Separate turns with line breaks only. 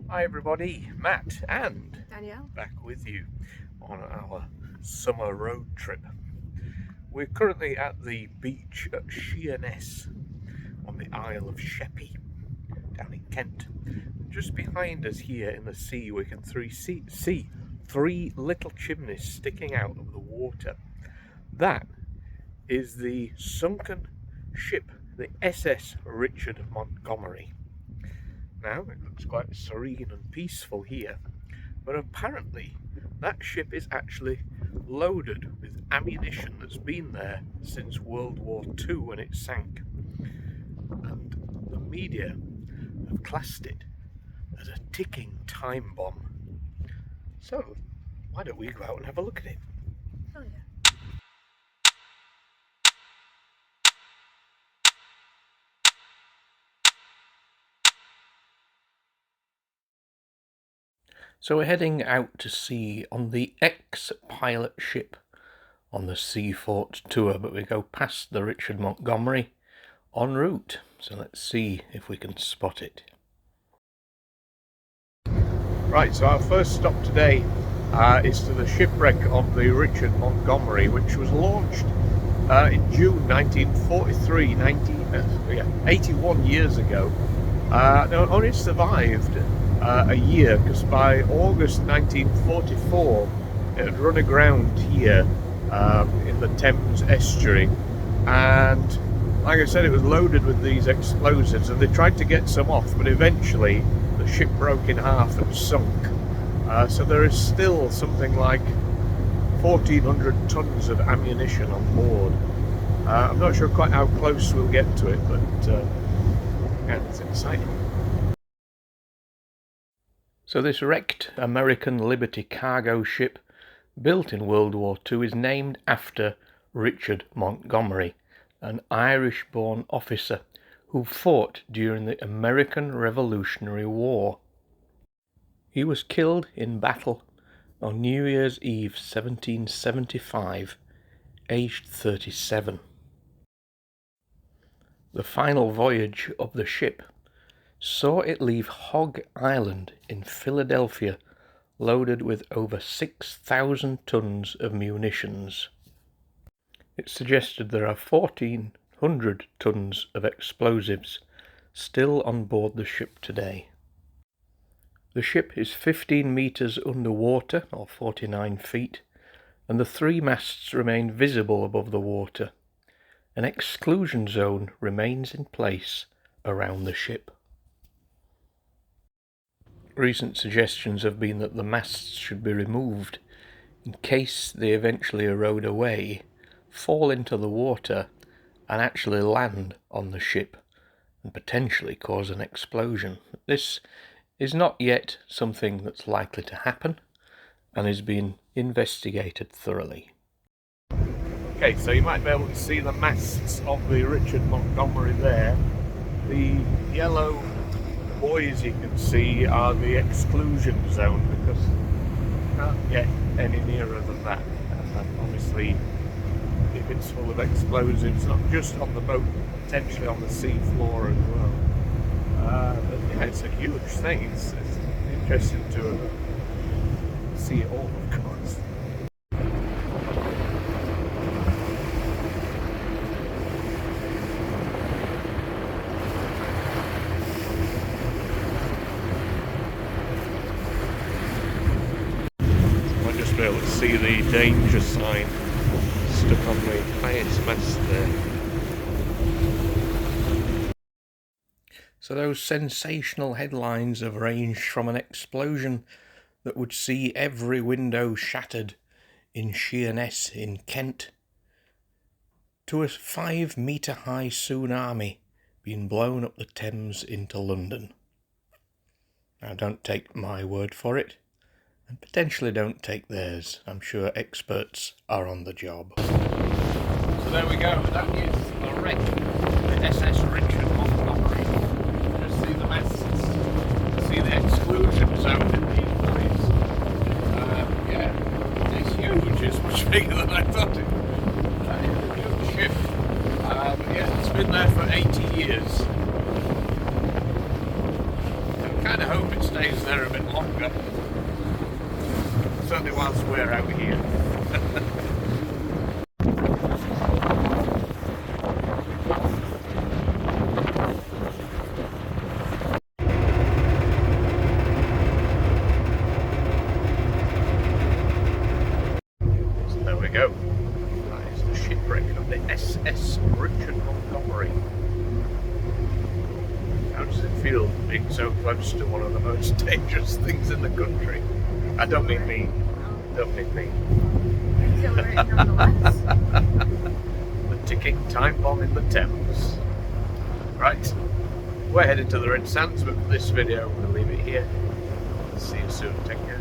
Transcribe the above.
Hi everybody, Matt and
Danielle.
Back with you on our summer road trip. We're currently at the beach at Sheerness on the Isle of Sheppey down in Kent. Just behind us here in the sea we can see three little chimneys sticking out of the water. That is the sunken ship, the SS Richard Montgomery. Now it looks quite serene and peaceful here, but apparently that ship is actually loaded with ammunition that's been there since World War II when it sank, and the media have classed it as a ticking time bomb. So why don't we go out and have a look at it?
Oh yeah.
So we're heading out to sea on the ex-pilot ship on the Seafort tour, but we go past the Richard Montgomery en route. So let's see if we can spot it. Right, so our first stop today is to the shipwreck of the Richard Montgomery, which was launched in June 1943, 81 years ago. It only survived a year, because by August 1944 it had run aground here in the Thames Estuary, and like I said, it was loaded with these explosives, and they tried to get some off, but eventually the ship broke in half and sunk. So there is still something like 1,400 tons of ammunition on board. I'm not sure quite how close we'll get to it, but yeah, it's exciting. So this wrecked American Liberty cargo ship, built in World War II, is named after Richard Montgomery, an Irish-born officer who fought during the American Revolutionary War. He was killed in battle on New Year's Eve 1775, aged 37. The final voyage of the ship saw it leave Hog Island in Philadelphia loaded with over 6,000 tons of munitions. It's suggested there are 1,400 tons of explosives still on board the ship today. The ship is 15 metres underwater, or 49 feet, and the three masts remain visible above the water. An exclusion zone remains in place around the ship. Recent suggestions have been that the masts should be removed in case they eventually erode away, fall into the water, and actually land on the ship and potentially cause an explosion. This is not yet something that's likely to happen and is being investigated thoroughly. Okay, so you might be able to see the masts of the Richard Montgomery there. The yellow buoys you can see are the exclusion zone, because you can't get any nearer than that. And obviously, if it's full of explosives, not just on the boat, but potentially on the sea floor as well. But yeah, it's a huge thing. It's interesting to see it all, of course. Be able to see the danger sign stuck on the highest mast there. So those sensational headlines have ranged from an explosion that would see every window shattered in Sheerness in Kent to a 5-metre high tsunami being blown up the Thames into London. Now don't take my word for it, and potentially don't take theirs. I'm sure experts are on the job. So there we go, that is the wreck, the SS Richard Montgomery. Just see the masts, see the exclusion zone in these buoys. Yeah, it's huge, it's much bigger than I thought it was. That is a huge ship. But yeah, it's been there for 80 years. kind of hope it stays there a bit longer. Certainly whilst we're out here. So there we go. That is the shipwreck of the SS Richard Montgomery. How does it feel being so close to one of the most dangerous things in the country? I don't mean me. Don't mean me. The ticking time bomb in the Thames. Right, we're headed to the Red Sands, but for this video we'll leave it here. See you soon. Take care.